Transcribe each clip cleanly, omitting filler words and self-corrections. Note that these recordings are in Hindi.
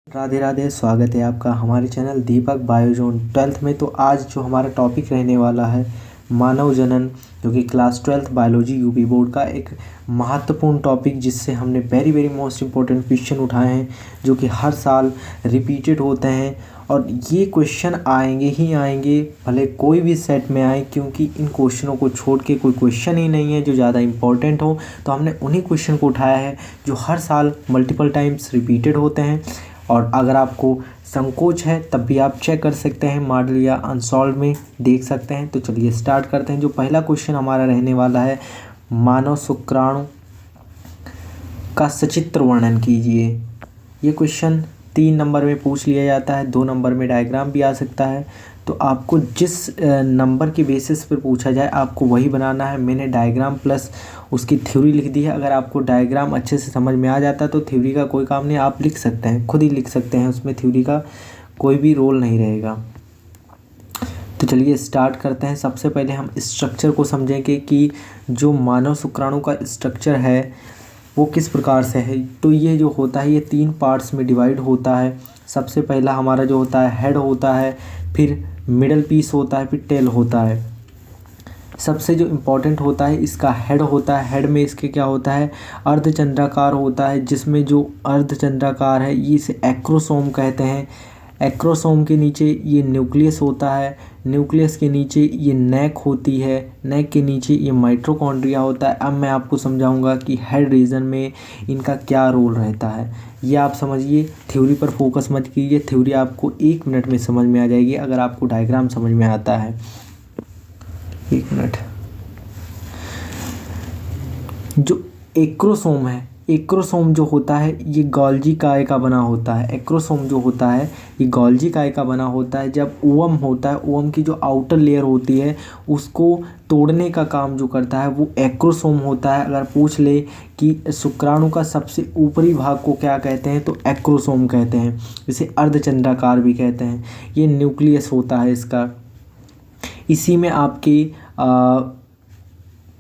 राधे राधे। स्वागत है आपका हमारे चैनल दीपक बायोजोन 12th में। तो आज जो हमारा टॉपिक रहने वाला है मानव जनन, जो कि class 12th biology UP board का एक महत्वपूर्ण टॉपिक, जिससे हमने very very most important question उठाए हैं जो कि हर साल रिपीटेड होते हैं। और ये क्वेश्चन आएंगे ही आएंगे, भले कोई भी सेट में आए, क्योंकि इन क्वेश्चनों को छोड़ के कोई क्वेश्चन ही नहीं है जो ज़्यादा इंपॉर्टेंट हो। तो हमने उन्हीं क्वेश्चन को उठाया है जो हर साल मल्टीपल टाइम्स रिपीटेड होते हैं। और अगर आपको संकोच है तब भी आप चेक कर सकते हैं, मॉडल या अनसॉल्व में देख सकते हैं। तो चलिए स्टार्ट करते हैं। जो पहला क्वेश्चन हमारा रहने वाला है, मानव शुक्राणु का सचित्र वर्णन कीजिए। ये क्वेश्चन 3 नंबर में पूछ लिया जाता है, 2 नंबर में डायग्राम भी आ सकता है। तो आपको जिस नंबर के बेसिस पर पूछा जाए आपको वही बनाना है। मैंने डायग्राम प्लस उसकी थ्योरी लिख दी है। अगर आपको डायग्राम अच्छे से समझ में आ जाता तो थ्योरी का कोई काम नहीं, आप लिख सकते हैं, खुद ही लिख सकते हैं, उसमें थ्योरी का कोई भी रोल नहीं रहेगा। तो चलिए स्टार्ट करते हैं। सबसे पहले हम स्ट्रक्चर को समझेंगे कि जो मानव शुक्राणु का स्ट्रक्चर है वो किस प्रकार से है। तो ये जो होता है ये 3 पार्ट्स में डिवाइड होता है। सबसे पहला हमारा जो होता है हेड होता है, फिर मिडल पीस होता है, फिर टेल होता है। सबसे जो इम्पोर्टेंट होता है इसका हेड होता है। हेड में इसके क्या होता है, अर्धचंद्राकार होता है, जिसमें जो अर्धचंद्राकार है ये इसे एक्रोसोम कहते हैं। एक्रोसोम के नीचे ये न्यूक्लियस होता है, न्यूक्लियस के नीचे ये नेक होती है, नेक के नीचे ये माइटोकॉन्ड्रिया होता है। अब मैं आपको समझाऊंगा कि हेड रीजन में इनका क्या रोल रहता है। ये आप समझिए, थ्योरी पर फोकस मत कीजिए, थ्योरी आपको 1 मिनट में समझ में आ जाएगी अगर आपको डायग्राम समझ में आता है। 1 मिनट। जो एक्रोसोम है, एक्रोसोम जो होता है ये गोल्जी काय का बना होता है। एक्रोसोम जो होता है ये गोल्जी काय का बना होता है। जब ओवम होता है, ओवम की जो आउटर लेयर होती है उसको तोड़ने का काम जो करता है वो एक्रोसोम होता है। अगर पूछ ले कि शुक्राणु का सबसे ऊपरी भाग को क्या कहते हैं तो एक्रोसोम कहते हैं, इसे अर्धचंद्राकार भी कहते हैं। ये न्यूक्लियस होता है इसका। इसी में आपके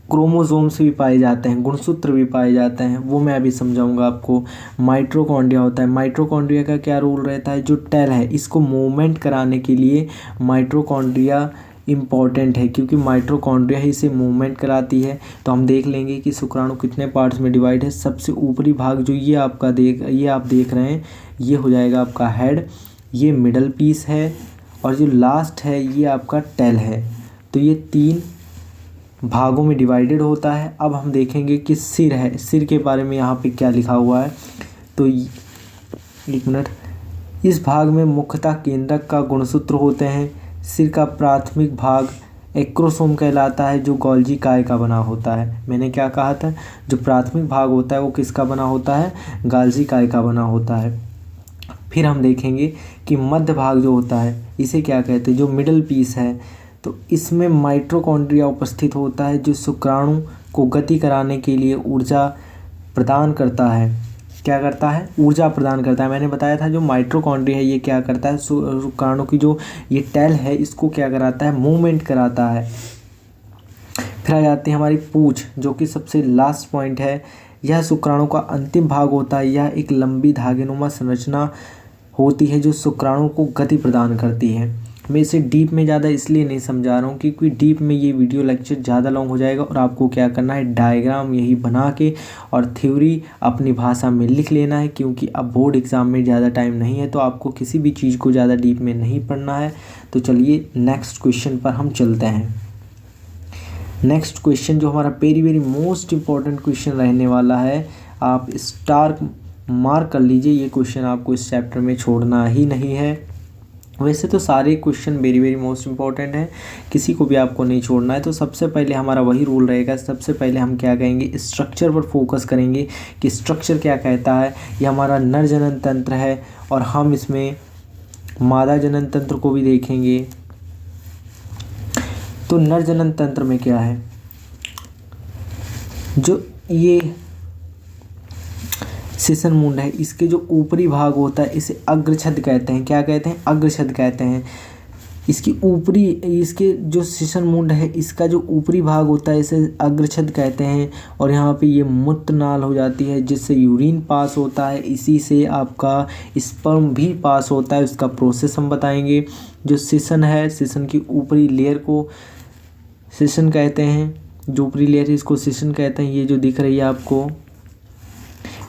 क्रोमोसोम्स भी पाए जाते हैं, गुणसूत्र भी पाए जाते हैं, वो मैं अभी समझाऊंगा आपको। माइटोकॉन्ड्रिया होता है। माइटोकॉन्ड्रिया का क्या रोल रहता है, जो टेल है इसको मूवमेंट कराने के लिए माइटोकॉन्ड्रिया इम्पॉर्टेंट है, क्योंकि माइटोकॉन्ड्रिया ही इसे मूवमेंट कराती है। तो हम देख लेंगे कि शुक्राणु कितने पार्ट्स में डिवाइड है। सबसे ऊपरी भाग जो ये आप देख रहे हैं ये हो जाएगा आपका हेड, ये मिडल पीस है, और जो लास्ट है ये आपका टेल है। तो ये 3 भागों में डिवाइडेड होता है। अब हम देखेंगे कि सिर है, सिर के बारे में यहाँ पे क्या लिखा हुआ है। तो 1 मिनट। इस भाग में मुख्यतः केंद्रक का गुणसूत्र होते हैं। सिर का प्राथमिक भाग एक्रोसोम कहलाता है, जो गोल्जी काय का बना होता है। मैंने क्या कहा था, जो प्राथमिक भाग होता है वो किसका बना होता है, गोल्जी काय का बना होता है। फिर हम देखेंगे कि मध्य भाग जो होता है इसे क्या कहते हैं, जो मिडल पीस है। तो इसमें माइटोकॉन्ड्रिया उपस्थित होता है, जो शुक्राणु को गति कराने के लिए ऊर्जा प्रदान करता है। क्या करता है, ऊर्जा प्रदान करता है। मैंने बताया था जो माइटोकॉन्ड्रिया है ये क्या करता है, शुक्राणु की जो ये टेल है इसको क्या कराता है, मूवमेंट कराता है। फिर आ जाती है हमारी पूंछ, जो कि सबसे लास्ट पॉइंट है। यह शुक्राणु का अंतिम भाग होता है। यह एक लंबी धागेनुमा संरचना होती है जो शुक्राणु को गति प्रदान करती है। मैं इसे डीप में ज़्यादा इसलिए नहीं समझा रहा हूँ क्योंकि डीप में ये वीडियो लेक्चर ज़्यादा लॉन्ग हो जाएगा, और आपको क्या करना है, डायग्राम यही बना के और थ्योरी अपनी भाषा में लिख लेना है, क्योंकि अब बोर्ड एग्ज़ाम में ज़्यादा टाइम नहीं है, तो आपको किसी भी चीज़ को ज़्यादा डीप में नहीं पढ़ना है। तो चलिए नेक्स्ट क्वेश्चन पर हम चलते हैं। नेक्स्ट क्वेश्चन जो हमारा very very most important question रहने वाला है, आप स्टार मार्क कर लीजिए। ये क्वेश्चन आपको इस चैप्टर में छोड़ना ही नहीं है। वैसे तो सारे question very very most important हैं, किसी को भी आपको नहीं छोड़ना है। तो सबसे पहले हमारा वही रूल रहेगा, सबसे पहले हम क्या कहेंगे, स्ट्रक्चर पर फोकस करेंगे कि स्ट्रक्चर क्या कहता है। ये हमारा नर जनन तंत्र है, और हम इसमें मादा जनन तंत्र को भी देखेंगे। तो नर जनन तंत्र में क्या है, जो ये सेशन मुंड है इसके जो ऊपरी भाग होता है इसे अग्रछद कहते हैं। क्या कहते हैं, अग्रछद कहते हैं। इसकी ऊपरी, इसके जो शीशन मुंड है इसका जो ऊपरी भाग होता है इसे अग्रछद कहते हैं। और यहाँ पे ये मूत्रनाल हो जाती है जिससे यूरिन पास होता है, इसी से आपका स्पर्म भी पास होता है। उसका प्रोसेस हम बताएंगे। जो शीशन है, शीशन की ऊपरी लेयर को शीशन कहते हैं, जो ऊपरी लेयर है इसको शीशन कहते हैं, ये जो दिख रही है आपको।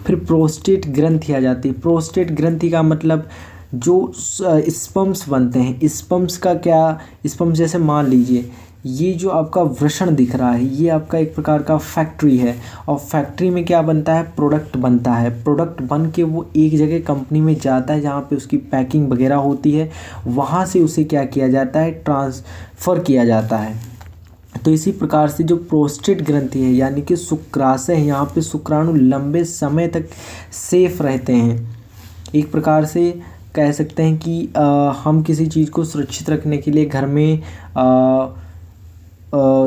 फिर प्रोस्टेट ग्रंथि आ जाती है। प्रोस्टेट ग्रंथि का मतलब जो स्पर्म्स बनते हैं, स्पर्म्स का क्या, स्पर्म्स जैसे मान लीजिए ये जो आपका वृषण दिख रहा है ये आपका एक प्रकार का फैक्ट्री है, और फैक्ट्री में क्या बनता है, प्रोडक्ट बनता है। प्रोडक्ट बन के वो एक जगह कंपनी में जाता है जहाँ पे उसकी पैकिंग वगैरह होती है, वहाँ से उसे क्या किया जाता है, ट्रांसफ़र किया जाता है। तो इसी प्रकार से जो प्रोस्टेट ग्रंथि है यानी कि शुक्राशय है, यहाँ पे शुक्राणु लंबे समय तक सेफ रहते हैं। एक प्रकार से कह सकते हैं कि हम किसी चीज़ को सुरक्षित रखने के लिए घर में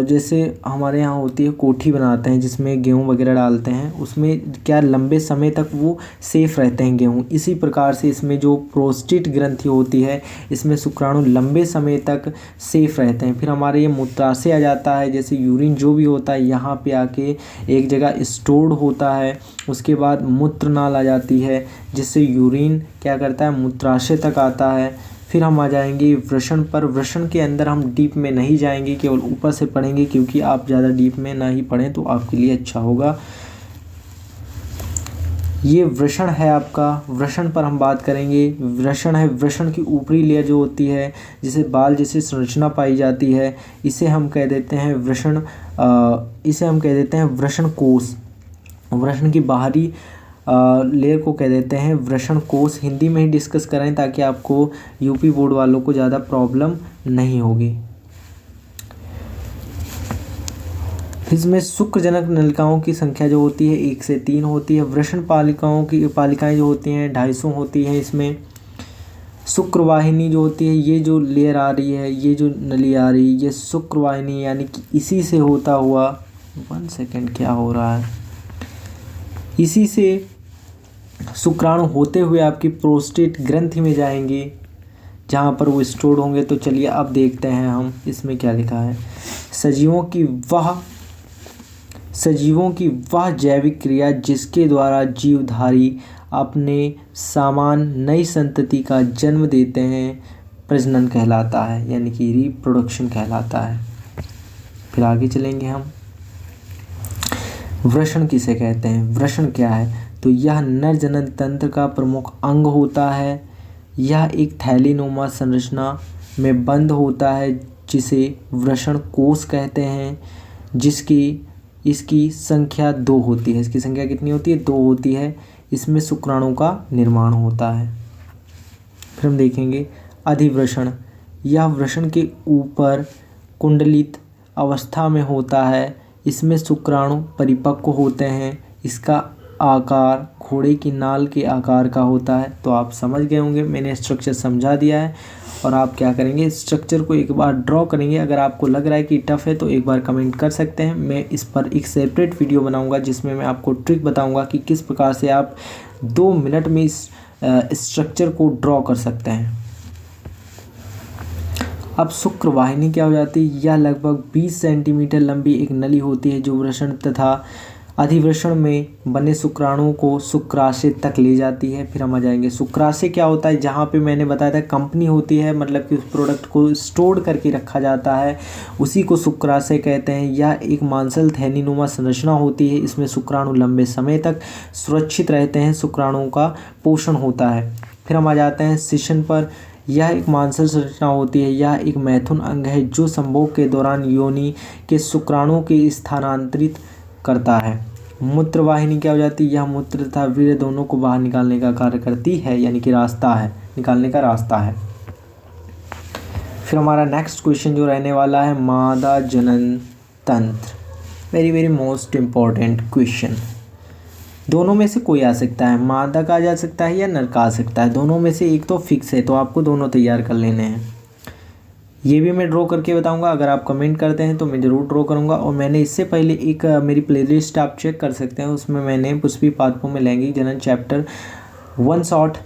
जैसे हमारे यहाँ होती है कोठी बनाते हैं जिसमें गेहूँ वगैरह डालते हैं, उसमें क्या लंबे समय तक वो सेफ रहते हैं गेहूँ। इसी प्रकार से इसमें जो प्रोस्टेट ग्रंथि होती है इसमें शुक्राणु लंबे समय तक सेफ रहते हैं। फिर हमारे ये मूत्राशय आ जाता है, जैसे यूरिन जो भी होता है यहाँ पे आके एक जगह स्टोर्ड होता है। उसके बाद मूत्रनाल आ जाती है जिससे यूरिन क्या करता है, मूत्राशय तक आता है। फिर हम आ जाएंगे वृषण पर। वृषण के अंदर हम डीप में नहीं जाएंगे, केवल ऊपर से पढ़ेंगे, क्योंकि आप ज़्यादा डीप में ना ही पढ़ें तो आपके लिए अच्छा होगा। ये वृषण है आपका, वृषण पर हम बात करेंगे। वृषण है, वृषण की ऊपरी लेयर जो होती है जिसे बाल जैसी संरचना पाई जाती है, इसे हम कह देते हैं वृषण, इसे हम कह देते हैं वृषण कोश। वृषण की बाहरी लेयर को कह देते हैं वृषण कोश। हिंदी में ही डिस्कस करें ताकि आपको यूपी बोर्ड वालों को ज़्यादा प्रॉब्लम नहीं होगी। इसमें शुक्रजनक नलिकाओं की संख्या जो होती है 1 से 3 होती है। वृषण पालिकाएं जो होती हैं 250 होती हैं। इसमें शुक्रवाहिनी जो होती है, ये जो लेयर आ रही है, ये जो नली आ रही है, ये शुक्रवाहिनी यानी कि इसी से होता हुआ, 1 सेकेंड क्या हो रहा है, इसी से शुक्राणु होते हुए आपकी प्रोस्टेट ग्रंथि में जाएंगे जहाँ पर वो स्टोर होंगे। तो चलिए अब देखते हैं हम इसमें क्या लिखा है। सजीवों की वह जैविक क्रिया जिसके द्वारा जीवधारी अपने समान नई संतति का जन्म देते हैं प्रजनन कहलाता है, यानी कि रिप्रोडक्शन कहलाता है। फिर आगे चलेंगे हम। वृषण किसे कहते हैं, वृषण क्या है, तो यह नर जनन तंत्र का प्रमुख अंग होता है। यह एक थैलीनुमा संरचना में बंद होता है जिसे वृषण कोश कहते हैं, इसकी संख्या 2 होती है। इसकी संख्या कितनी होती है, 2 होती है। इसमें शुक्राणु का निर्माण होता है। फिर हम देखेंगे अधिवृषण। यह वृषण के ऊपर कुंडलित अवस्था में होता है। इसमें शुक्राणु परिपक्व होते हैं। इसका आकार घोड़े की नाल के आकार का होता है। तो आप समझ गए होंगे, मैंने स्ट्रक्चर समझा दिया है। और आप क्या करेंगे, स्ट्रक्चर को एक बार ड्रॉ करेंगे। अगर आपको लग रहा है कि टफ है तो एक बार कमेंट कर सकते हैं। मैं इस पर एक सेपरेट वीडियो बनाऊंगा जिसमें मैं आपको ट्रिक बताऊंगा कि किस प्रकार से आप 2 मिनट में इस स्ट्रक्चर को ड्रॉ कर सकते हैं। अब शुक्रवाहिनी क्या हो जाती है, यह लगभग 20 सेंटीमीटर लंबी एक नली होती है जो वृषण तथा अधिवृषण में बने शुक्राणुओं को शुक्राशय तक ले जाती है। फिर हम आ जाएंगे शुक्राशय क्या होता है, जहाँ पे मैंने बताया था कंपनी होती है, मतलब कि उस प्रोडक्ट को स्टोर करके रखा जाता है, उसी को शुक्राशय कहते हैं। यह एक मांसल थैलीनुमा संरचना होती है। इसमें शुक्राणु लंबे समय तक सुरक्षित रहते हैं, शुक्राणुओं का पोषण होता है। फिर हम आ जाते हैं शिशन पर। यह एक मांसल संरचना होती है। यह एक मैथुन अंग है जो संभोग के दौरान योनि के शुक्राणुओं के स्थानांतरित करता है। मूत्रवाहिनी क्या हो जाती है, यह मूत्र तथा वीर्य दोनों को बाहर निकालने का कार्य करती है, यानी कि रास्ता है, निकालने का रास्ता है। फिर हमारा नेक्स्ट क्वेश्चन जो रहने वाला है, मादा जनन तंत्र। Very very most important question. दोनों में से कोई आ सकता है, मादा का आ जा सकता है या नर का आ सकता है। दोनों में से एक तो फिक्स है, तो आपको दोनों तैयार कर लेने हैं। ये भी मैं ड्रॉ करके बताऊंगा। अगर आप कमेंट करते हैं तो मैं ज़रूर ड्रॉ करूंगा। और मैंने इससे पहले एक मेरी प्लेलिस्ट आप चेक कर सकते हैं, उसमें मैंने पुष्पी पादपों में लैंगिक जनन चैप्टर 1 शॉट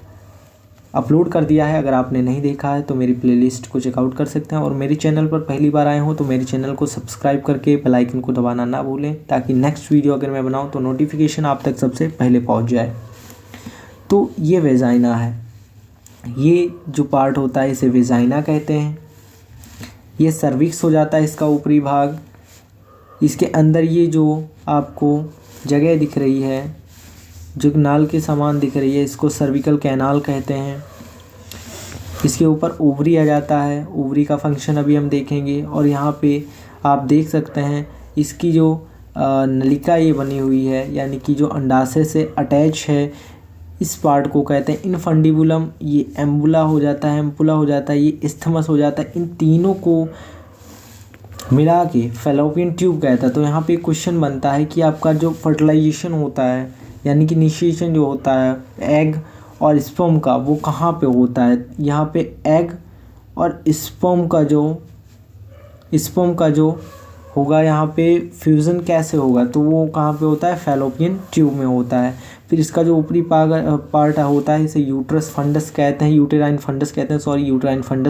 अपलोड कर दिया है। अगर आपने नहीं देखा है तो मेरी प्लेलिस्ट को चेकआउट कर सकते हैं। और मेरे चैनल पर पहली बार आए हो तो मेरे चैनल को सब्सक्राइब करके बेल आइकन को दबाना ना भूलें, ताकि नेक्स्ट वीडियो अगर मैं बनाऊं तो नोटिफिकेशन आप तक सबसे पहले पहुंच जाए। तो ये वेजाइना है, ये जो पार्ट होता है इसे वेजाइना कहते हैं। ये सर्विक्स हो जाता है इसका ऊपरी भाग। इसके अंदर ये जो आपको जगह दिख रही है, जो नाल के समान दिख रही है, इसको सर्विकल कैनाल कहते हैं। इसके ऊपर ओवरी आ जाता है, ओवरी का फंक्शन अभी हम देखेंगे। और यहाँ पे आप देख सकते हैं इसकी जो नलिका ये बनी हुई है, यानी कि जो अंडाशय से अटैच है, इस पार्ट को कहते हैं इनफंडिबुलम। ये एम्बुला हो जाता है, एम्पुला हो जाता है, ये इस्थमस हो जाता है। इन तीनों को मिला के फैलोपियन ट्यूब कहता है। तो यहाँ पे क्वेश्चन बनता है कि आपका जो फर्टिलाइजेशन होता है, यानी कि इनिशिएशन जो होता है एग और स्पर्म का, वो कहाँ पे होता है? यहाँ पे एग और स्पर्म का जो होगा, यहाँ पे फ्यूज़न कैसे होगा? तो वो कहाँ पे होता है? फैलोपियन ट्यूब में होता है। फिर इसका जो ऊपरी पार्ट होता है इसे यूट्रस फंडस कहते हैं, यूटेराइन फंडस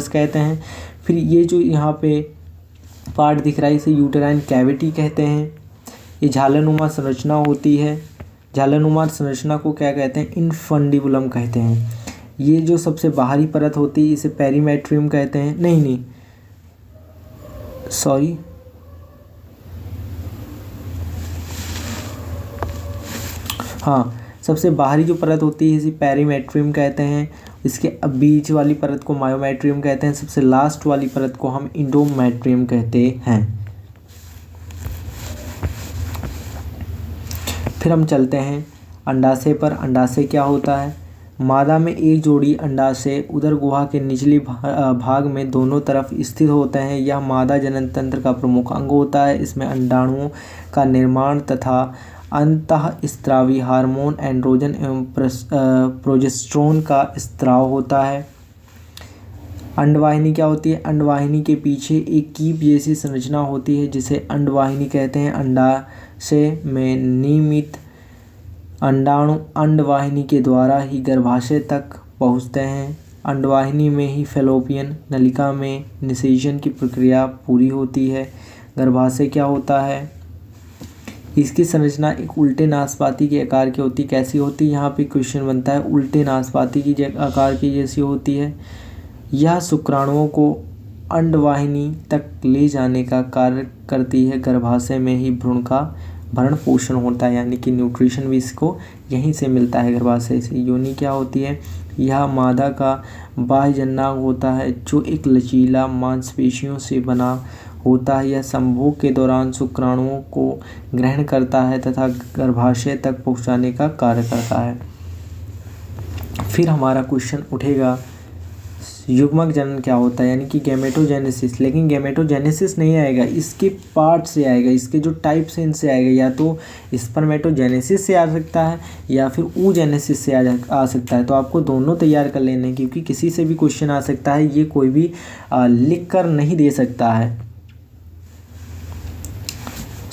कहते हैं। फिर ये जो यहाँ पे पार्ट दिख रहा है इसे यूटेराइन कैविटी कहते हैं। ये झालरनुमा संरचना होती है। झालरनुमा संरचना को क्या कहते हैं? इनफंडिबुलम कहते हैं। ये जो सबसे बाहरी परत होती है इसे पेरीमेट्रियम कहते हैं। सबसे बाहरी जो परत होती है इसे पेरीमेट्रियम कहते हैं। इसके बीच वाली परत को मायोमेट्रियम कहते हैं। सबसे लास्ट वाली परत को हम इंडोमेट्रियम कहते हैं। फिर हम चलते हैं अंडाशय पर। अंडाशय क्या होता है? मादा में एक जोड़ी अंडाशय उदर गुहा के निचली भाग में दोनों तरफ स्थित होते हैं। यह मादा जनन तंत्र का प्रमुख अंग होता है। इसमें अंडाणुओं का निर्माण तथा अंतःस्रावी हार्मोन एंड्रोजन एवं प्रोजेस्टेरोन का स्राव होता है। अंडवाहिनी क्या होती है? अंडवाहिनी के पीछे एक कीप जैसी संरचना होती है जिसे अंडवाहिनी कहते हैं। अंडाशय में नियमित अंडाणु अंडवाहिनी के द्वारा ही गर्भाशय तक पहुँचते हैं। अंडवाहिनी में ही फैलोपियन नलिका में निषेचन की प्रक्रिया पूरी होती है। गर्भाशय क्या होता है? इसकी संरचना एक उल्टे नाशपाती के आकार की होती। कैसी होती? यहाँ पे क्वेश्चन बनता है। उल्टे नाशपाती की आकार की जैसी होती है। यह शुक्राणुओं को अंडवाहिनी तक ले जाने का कार्य करती है। गर्भाशय में ही भ्रूण का भरण पोषण होता है, यानी कि न्यूट्रिशन भी इसको यहीं से मिलता है, गर्भाशय से। योनि क्या होती है? यह मादा का बाह्य जननांग होता है जो एक लचीला मांसपेशियों से बना होता है। यह संभोग के दौरान शुक्राणुओं को ग्रहण करता है तथा गर्भाशय तक पहुंचाने का कार्य करता है। फिर हमारा क्वेश्चन उठेगा युग्मक जनन क्या होता है, यानी कि गैमेटोजेनेसिस। लेकिन गैमेटोजेनेसिस नहीं आएगा, इसके पार्ट से आएगा, इसके जो टाइप्स हैं इनसे आएगा। या तो स्पर्मेटोजेनेसिस से आ सकता है या फिर oogenesis से आ सकता है। तो आपको दोनों तैयार कर लेने हैं, क्योंकि किसी से भी क्वेश्चन आ सकता है, ये कोई भी लिख कर नहीं दे सकता है।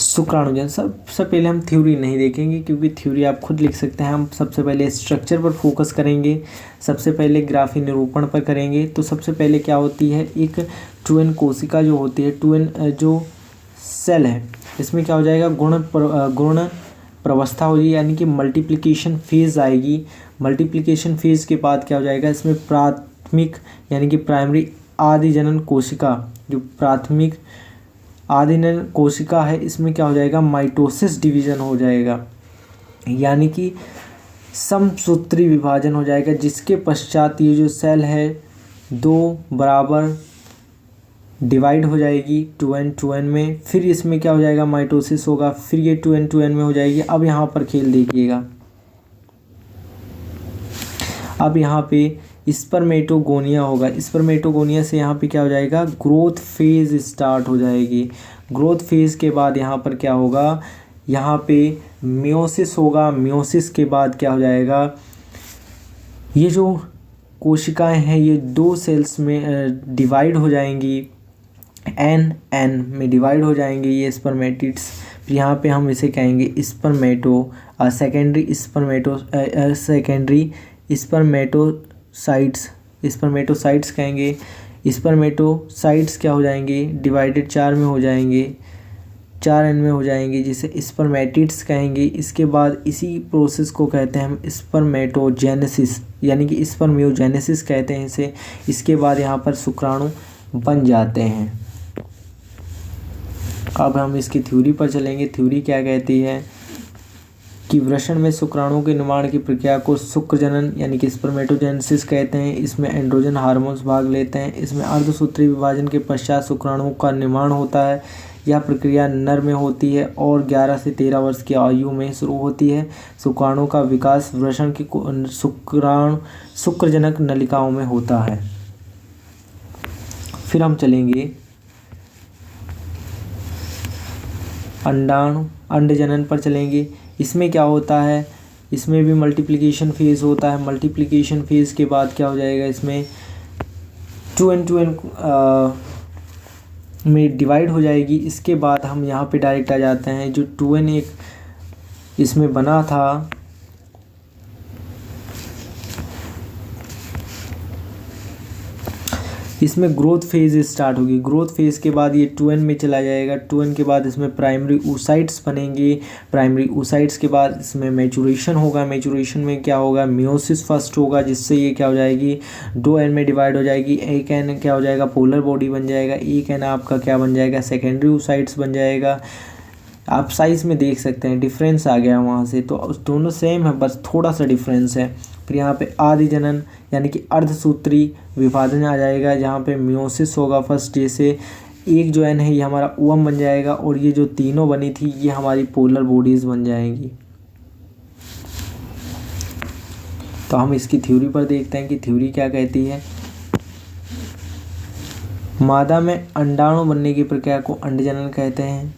शुक्राणुजन सबसे पहले हम थ्योरी नहीं देखेंगे, क्योंकि थ्योरी आप खुद लिख सकते हैं। हम सबसे पहले स्ट्रक्चर पर फोकस करेंगे, सबसे पहले ग्राफी निरूपण पर करेंगे। तो सबसे पहले क्या होती है? एक 2n कोशिका जो होती है, 2n जो सेल है, इसमें क्या हो जाएगा? गुण प्रवस्था हो जाएगी, यानी कि मल्टीप्लिकेशन फेज आएगी। मल्टीप्लिकेशन फेज के बाद क्या हो जाएगा? इसमें प्राथमिक यानी कि प्राइमरी आदि जनन कोशिका, जो प्राथमिक आदिनन कोशिका है, इसमें क्या हो जाएगा? माइटोसिस डिवीजन हो जाएगा, यानी कि समसूत्री विभाजन हो जाएगा, जिसके पश्चात ये जो सेल है 2 बराबर डिवाइड हो जाएगी 2n में। फिर इसमें क्या हो जाएगा? माइटोसिस होगा, फिर ये 2n में हो जाएगी। अब यहाँ पर खेल देखिएगा, अब यहाँ पे स्पर्मेटोगोनिया होगा। स्पर्मेटोगोनिया से यहाँ पे क्या हो जाएगा? ग्रोथ फेज स्टार्ट हो जाएगी। ग्रोथ फेज के बाद यहाँ पर क्या होगा? यहाँ पे मियोसिस होगा। मियोसिस के बाद क्या हो जाएगा? ये जो कोशिकाएं हैं ये 2 सेल्स में डिवाइड हो जाएंगी, n में डिवाइड हो जाएंगे ये स्पर्मेटिड्स। यहाँ पे हम इसे कहेंगे सेकेंडरी स्पर्मेटो स्पर्मेटोसाइट्स कहेंगे। स्पर्मेटोसाइट्स क्या हो जाएंगे, डिवाइडेड 4 में हो जाएंगे, 4n में हो जाएंगे, जिसे स्पर्मेटिड्स कहेंगे। इसके बाद इसी प्रोसेस को कहते हैं हम स्पर्मेटोजेनेसिस, यानी कि स्पर्मियोजेनेसिस कहते हैं इसे। इसके बाद यहाँ पर शुक्राणु बन जाते हैं। अब हम इसकी थ्योरी पर चलेंगे। थ्योरी क्या कहती है कि वृषण में शुक्राणुओं के निर्माण की प्रक्रिया को शुक्रजनन यानी कि स्पर्मेटोजेनेसिस कहते हैं। इसमें एंड्रोजन हार्मोन्स भाग लेते हैं। इसमें अर्धसूत्री विभाजन के पश्चात शुक्राणुओं का निर्माण होता है। यह प्रक्रिया नर में होती है और 11 से 13 वर्ष की आयु में शुरू होती है। शुक्राणु का विकास वृषण की शुक्रजनक नलिकाओं में होता है। फिर हम चलेंगे अंडजनन पर चलेंगे। इसमें क्या होता है, इसमें भी मल्टीप्लिकेशन फेज़ होता है। मल्टीप्लिकेशन फेज़ के बाद क्या हो जाएगा, इसमें 2n में डिवाइड हो जाएगी। इसके बाद हम यहाँ पे डायरेक्ट आ जाते हैं। जो 2n एक इसमें बना था, इसमें ग्रोथ फेज़ स्टार्ट होगी। ग्रोथ फेज़ के बाद ये 2n में चला जाएगा। 2n के बाद इसमें प्राइमरी oocytes बनेंगे। प्राइमरी oocytes के बाद इसमें मैचुरेशन होगा। मैचुरेशन में क्या होगा, मियोसिस फर्स्ट होगा, जिससे ये क्या हो जाएगी, 2n में डिवाइड हो जाएगी। एक n क्या हो जाएगा, पोलर बॉडी बन जाएगा। एक n आपका क्या बन जाएगा, सेकेंडरी oocytes बन जाएगा। आप साइज़ में देख सकते हैं डिफरेंस आ गया वहाँ से, तो दोनों सेम है, बस थोड़ा सा डिफरेंस है। फिर यहाँ पे आदि जनन यानी कि अर्धसूत्री विभाजन आ जाएगा, जहाँ पे मियोसिस होगा फर्स्ट। जैसे एक जो एन है ये हमारा ओवम बन जाएगा और ये जो तीनों बनी थी ये हमारी पोलर बॉडीज़ बन जाएंगी। तो हम इसकी थ्योरी पर देखते हैं कि थ्योरी क्या कहती है। मादा में अंडाणु बनने की प्रक्रिया को अंडजनन कहते हैं,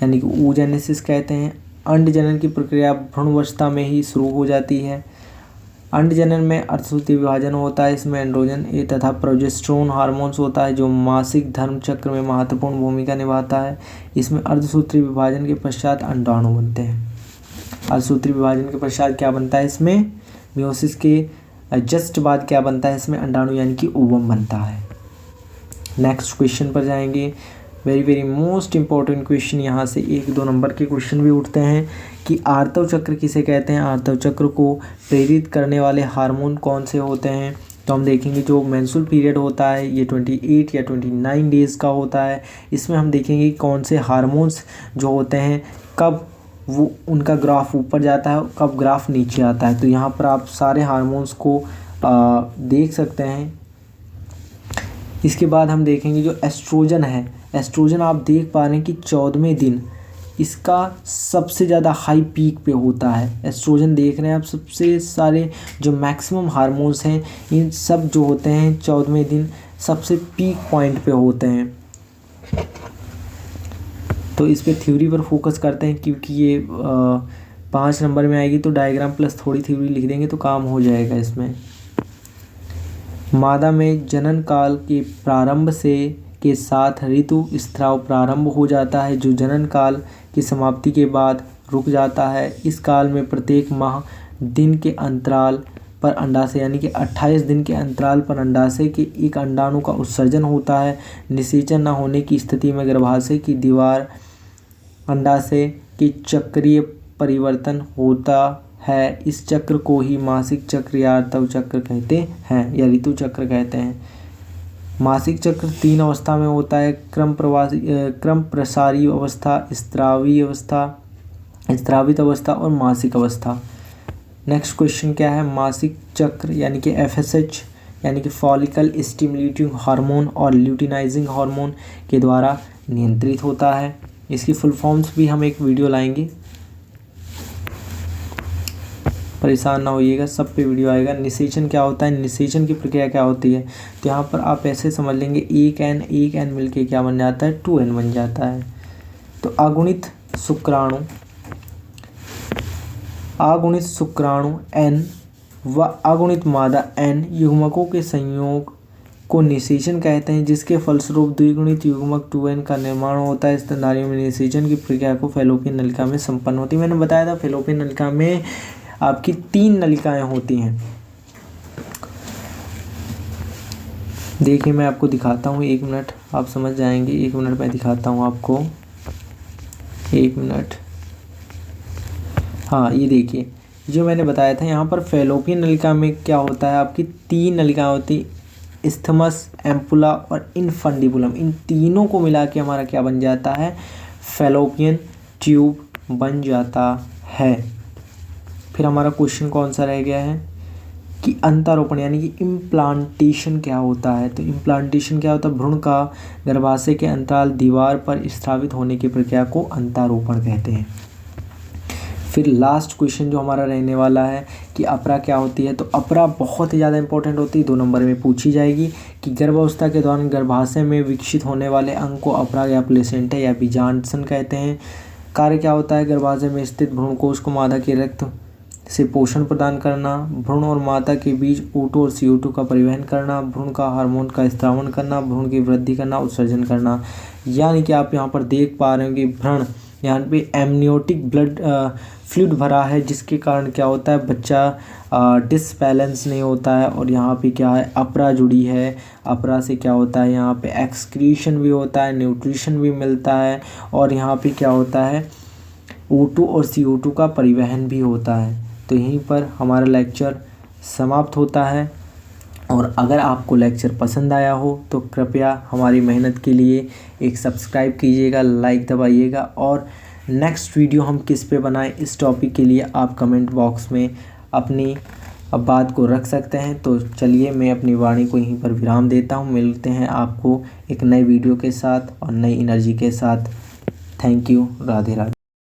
यानी कि oogenesis कहते हैं। अंडजनन की प्रक्रिया भ्रूणावस्था में ही शुरू हो जाती है। अंडजनन में अर्धसूत्री विभाजन होता है। इसमें एंड्रोजन ए तथा प्रोजेस्टेरोन हार्मोन्स होता है, जो मासिक धर्म चक्र में महत्वपूर्ण भूमिका निभाता है। इसमें अर्धसूत्री विभाजन के पश्चात अंडाणु बनते हैं। अर्धसूत्री विभाजन के पश्चात क्या बनता है, इसमें मियोसिस के जस्ट बाद क्या बनता है, इसमें अंडाणु यानी कि ओवम बनता है। नेक्स्ट क्वेश्चन पर जाएंगे। वेरी मोस्ट इंपॉर्टेंट क्वेश्चन, यहाँ से 1-2 नंबर के क्वेश्चन भी उठते हैं कि आर्तव चक्र किसे कहते हैं। आर्तव चक्र को प्रेरित करने वाले हार्मोन कौन से होते हैं। तो हम देखेंगे जो मेंस्ट्रुअल पीरियड होता है ये 28 या 29 डेज़ का होता है। इसमें हम देखेंगे कौन से हार्मोन्स जो होते हैं कब वो उनका ग्राफ ऊपर जाता है, कब ग्राफ नीचे आता है। तो यहाँ पर आप सारे हार्मोन्स को देख सकते हैं। इसके बाद हम देखेंगे जो एस्ट्रोजन है। एस्ट्रोजन आप देख पा रहे हैं कि 14वें दिन इसका सबसे ज़्यादा हाई पीक पे होता है। एस्ट्रोजन देख रहे हैं आप, सबसे सारे जो मैक्सिमम हार्मोन्स हैं इन सब जो होते हैं 14वें दिन सबसे पीक पॉइंट पे होते हैं। तो इस पे थ्योरी पर फोकस करते हैं, क्योंकि ये 5 नंबर में आएगी, तो डायग्राम प्लस थोड़ी थ्योरी लिख देंगे तो काम हो जाएगा इसमें। मादा में जनन काल के प्रारंभ के साथ ऋतु स्राव प्रारंभ हो जाता है, जो जनन काल की समाप्ति के बाद रुक जाता है। इस काल में प्रत्येक माह दिन के अंतराल पर अंडाशय यानी कि 28 दिन के अंतराल पर अंडाशय के एक अंडाणु का उत्सर्जन होता है। निषेचन न होने की स्थिति में गर्भाशय की दीवार अंडाशय के चक्रीय परिवर्तन होता है। इस चक्र को ही मासिक चक्र या आर्तव चक्र कहते हैं या ऋतु चक्र कहते हैं। मासिक चक्र 3 अवस्था में होता है, क्रम प्रसारी अवस्था, स्रावित अवस्था और मासिक अवस्था। नेक्स्ट क्वेश्चन क्या है, मासिक चक्र यानी कि FSH यानी कि फॉलिकल स्टिमुलेटिंग हार्मोन और ल्यूटिनाइजिंग हार्मोन के द्वारा नियंत्रित होता है। इसकी फुल फॉर्म्स भी हम एक वीडियो लाएंगे, परेशान ना होइएगा, सब पे वीडियो आएगा। निषेचन क्या होता है, निषेचन की प्रक्रिया क्या होती है, तो यहाँ पर आप ऐसे समझ लेंगे एक एन मिलके क्या बन जाता है, 2n बन जाता है। तो अगुणित शुक्राणु n व अगुणित मादा n युग्मकों के संयोग को निषेचन कहते हैं, जिसके फलस्वरूप द्विगुणित युग्मक 2n का निर्माण होता है। स्तनधारियों में निषेचन की प्रक्रिया को फैलोपियन नलिका में संपन्न होती है। मैंने बताया था फैलोपियन नलिका में आपकी 3 नलिकाएं होती हैं। देखिए मैं आपको दिखाता हूँ, 1 मिनट आप समझ जाएंगे। 1 मिनट मैं दिखाता हूँ आपको, 1 मिनट। हाँ ये देखिए जो मैंने बताया था, यहाँ पर फैलोपियन नलिका में क्या होता है, आपकी 3 नलिकाएं होती, इस्थमस, एम्पुला और इनफंडिबुलम। इन तीनों को मिला के हमारा क्या बन जाता है, फैलोपियन ट्यूब बन जाता है। फिर हमारा क्वेश्चन कौन सा रह गया है कि अंतारोपण यानी कि इम्प्लांटेशन क्या होता है। तो इम्प्लांटेशन क्या होता है, भ्रूण का गर्भाशय के अंतराल दीवार पर स्थापित होने की प्रक्रिया को अंतारोपण कहते हैं। फिर लास्ट क्वेश्चन जो हमारा रहने वाला है कि अपरा क्या होती है। तो अपरा बहुत ही ज़्यादा इंपॉर्टेंट होती है, 2 नंबर में पूछी जाएगी कि गर्भावस्था के दौरान गर्भाशय में विकसित होने वाले अंग को अपरा या प्लेसेंटा या बीजांडसन कहते हैं। कार्य क्या होता है, गर्भाशय में स्थित भ्रूणकोश को मादा के रक्त से पोषण प्रदान करना, भ्रूण और माता के बीच O2 और CO2 का परिवहन करना, भ्रूण का हार्मोन का स्रावन करना, भ्रूण की वृद्धि करना, उत्सर्जन करना। यानी कि आप यहाँ पर देख पा रहे हो कि भ्रूण यहाँ पे एमनियोटिक ब्लड फ्लूइड भरा है, जिसके कारण क्या होता है, बच्चा डिसबैलेंस नहीं होता है। और यहाँ पे क्या है, अपरा जुड़ी है। अपरा से क्या होता है, यहाँ पे एक्सक्रीशन भी होता है, न्यूट्रिशन भी मिलता है, और यहाँ पे क्या होता है, O2 और CO2 का परिवहन भी होता है। तो यहीं पर हमारा लेक्चर समाप्त होता है। और अगर आपको लेक्चर पसंद आया हो तो कृपया हमारी मेहनत के लिए एक सब्सक्राइब कीजिएगा, लाइक दबाइएगा, और नेक्स्ट वीडियो हम किस पे बनाएं इस टॉपिक के लिए आप कमेंट बॉक्स में अपनी बात को रख सकते हैं। तो चलिए मैं अपनी वाणी को यहीं पर विराम देता हूं। मिलते हैं आपको एक नए वीडियो के साथ और नई एनर्जी के साथ। Thank you. राधे राधे।